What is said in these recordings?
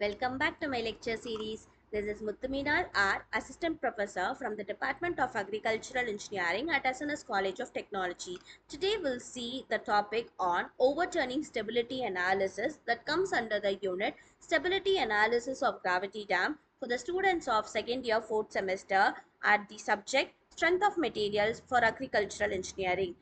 Welcome back to my lecture series. This is Muthuminar R, Assistant Professor from the Department of Agricultural Engineering at SNS College of Technology. Today we'll see the topic on overturning stability analysis that comes under the unit Stability Analysis of Gravity Dam for the students of second year 4th semester at the subject Strength of Materials for Agricultural Engineering.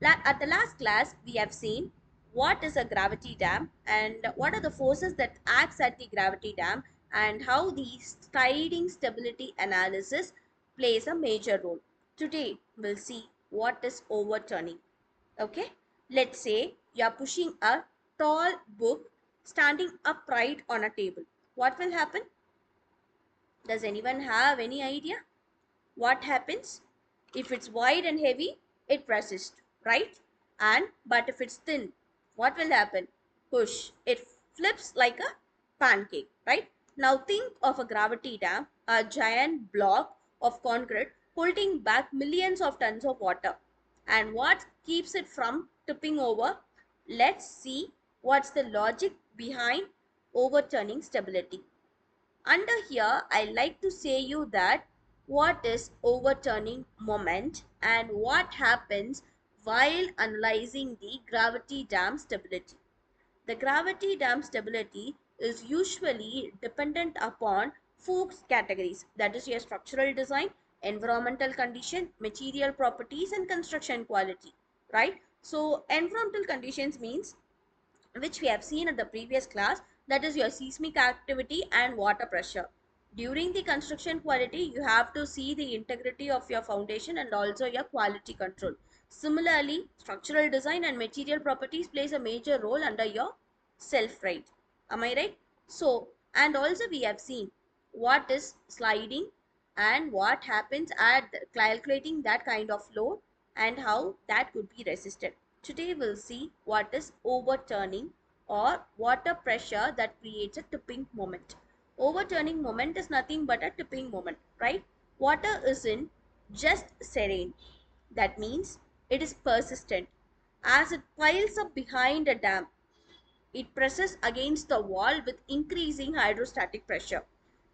At the last class, we have seen what is a gravity dam and what are the forces that acts at the gravity dam and how the sliding stability analysis plays a major role. Today, we'll see what is overturning. Okay, let's say you are pushing a tall book standing upright on a table. What will happen? Does anyone have any idea? What happens? If it's wide and heavy, it resists, right? And but if it's thin, what will happen? Push. It flips like a pancake, right? Now think of a gravity dam, a giant block of concrete holding back millions of tons of water. And what keeps it from tipping over? Let's see what's the logic behind overturning stability. Under here, I like to say you that what is overturning moment and what happens while analyzing the gravity dam stability. The gravity dam stability is usually dependent upon four categories, that is your structural design, environmental condition, material properties and construction quality, right? So environmental conditions means which we have seen at the previous class, that is your seismic activity and water pressure. During the construction quality, you have to see the integrity of your foundation and also your quality control. Similarly, structural design and material properties plays a major role under your self right. Am I right? So, and also we have seen what is sliding and what happens at calculating that kind of load and how that could be resisted. Today we'll see what is overturning or water pressure that creates a tipping moment. Overturning moment is nothing but a tipping moment, right? Water isn't just serene. That means it is persistent. As it piles up behind a dam, it presses against the wall with increasing hydrostatic pressure.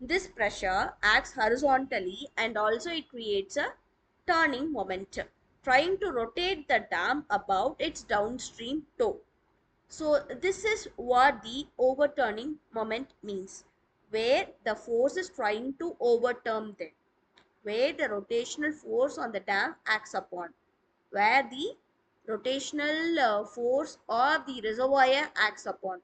This pressure acts horizontally and also it creates a turning momentum, trying to rotate the dam about its downstream toe. So this is what the overturning moment means, where the force is trying to overturn them, where the rotational force on the dam acts upon, where the rotational force of the reservoir acts upon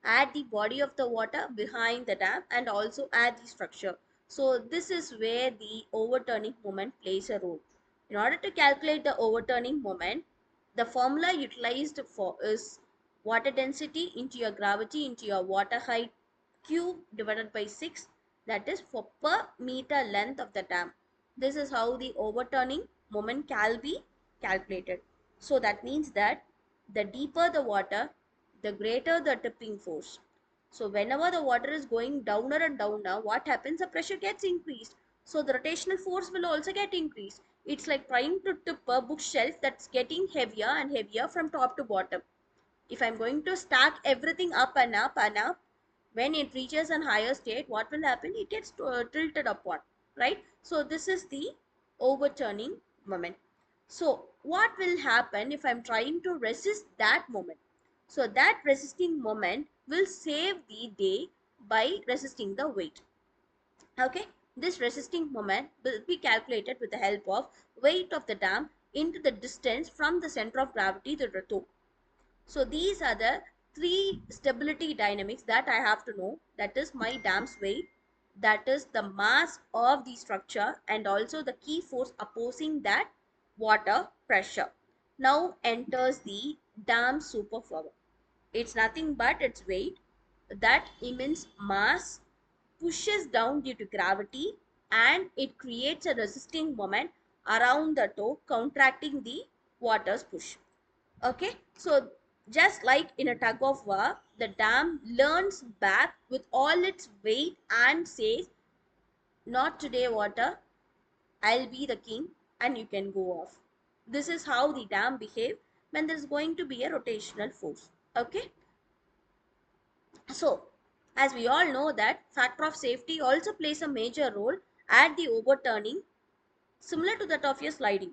at the body of the water behind the dam and also at the structure. So this is where the overturning moment plays a role. In order to calculate the overturning moment, the formula utilized for is water density into your gravity into your water height cube divided by 6, that is for per meter length of the dam. This is how the overturning moment can be calculated. So that means that the deeper the water, the greater the tipping force. So whenever the water is going downer and downer, what happens? The pressure gets increased. So the rotational force will also get increased. It's like trying to tip a bookshelf that's getting heavier and heavier from top to bottom. If I'm going to stack everything up and up and up, when it reaches a higher state, what will happen? It gets tilted upward, right? So this is the overturning moment. So what will happen if I'm trying to resist that moment? So that resisting moment will save the day by resisting the weight. Okay, this resisting moment will be calculated with the help of weight of the dam into the distance from the center of gravity to the toe. So these are the three stability dynamics that I have to know. That is my dam's weight, that is the mass of the structure and also the key force opposing that water pressure. Now enters the dam superpower. It's nothing but its weight. That immense mass pushes down due to gravity and it creates a resisting moment around the toe, contracting the water's push. Okay, so just like in a tug of war, the dam leans back with all its weight and says, not today water, I'll be the king and you can go off. This is how the dam behave when there's going to be a rotational force. Okay, so As we all know that factor of safety also plays a major role at the overturning, similar to that of your sliding.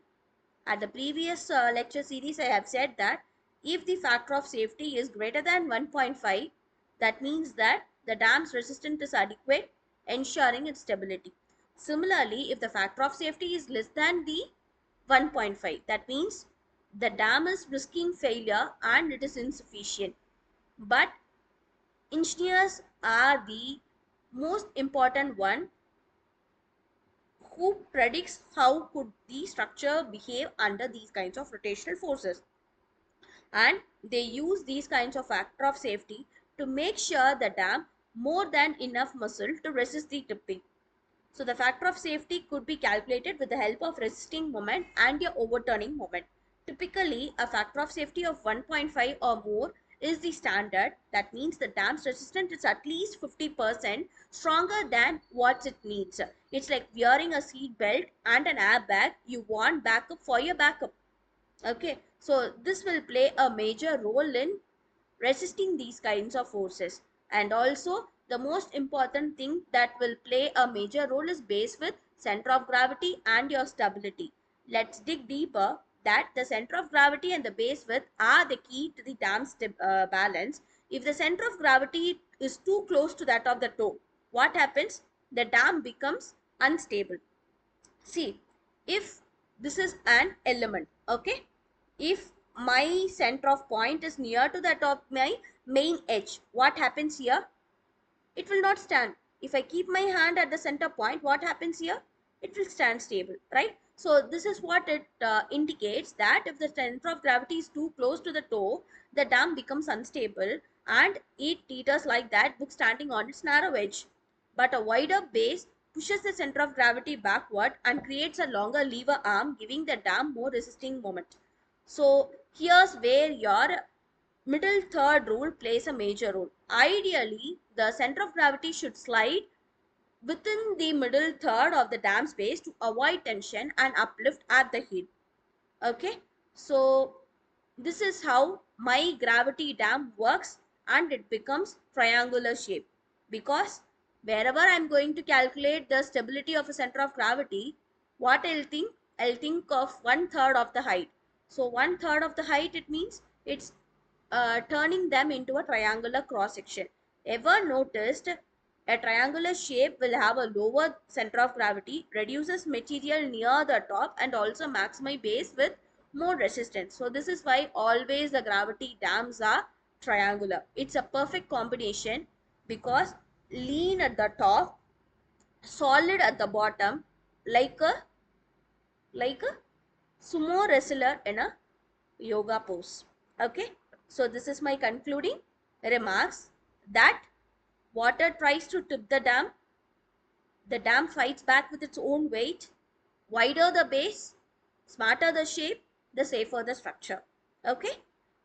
At the previous lecture series, I have said that if the factor of safety is greater than 1.5, that means that the dam's resistance is adequate, ensuring its stability. Similarly, if the factor of safety is less than the 1.5, that means the dam is risking failure and it is insufficient. But engineers are the most important one who predicts how could the structure behave under these kinds of rotational forces, and they use these kinds of factor of safety to make sure the dam more than enough muscle to resist the tipping. So the factor of safety could be calculated with the help of resisting moment and your overturning moment. Typically, a factor of safety of 1.5 or more is the standard. That means the dam's resistance is at least 50% stronger than what it needs. It's like wearing a seat belt and an airbag. You want backup for your backup. Okay, so this will play a major role in resisting these kinds of forces. And also the most important thing that will play a major role is base width, center of gravity and your stability. Let's dig deeper that the center of gravity and the base width are the key to the dam's balance. If the center of gravity is too close to that of the toe, what happens? The dam becomes unstable. See, if this is an element, okay, if my center of point is near to that of my main edge, what happens here? It will not stand. If I keep my hand at the center point, what happens here? It will stand stable, right? So this is what it indicates, that if the center of gravity is too close to the toe, the dam becomes unstable and it teeters like that book standing on its narrow edge. But a wider base pushes the center of gravity backward and creates a longer lever arm, giving the dam more resisting moment. So here's where your middle third rule plays a major role. Ideally, the center of gravity should slide within the middle third of the dam space to avoid tension and uplift at the head. Okay, so this is how my gravity dam works, and it becomes triangular shape because wherever I'm going to calculate the stability of a center of gravity, what I'll think of one third of the height. So one third of the height, it means it's turning them into a triangular cross section. Ever noticed a triangular shape will have a lower center of gravity, reduces material near the top, and also maximize base with more resistance. So this is why always the gravity dams are triangular. It's a perfect combination because lean at the top, solid at the bottom, like a sumo wrestler in a yoga pose. Okay, so this is my concluding remarks, that water tries to tip the dam fights back with its own weight. Wider the base, smarter the shape, the safer the structure. Okay,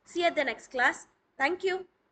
see you at the next class. Thank you.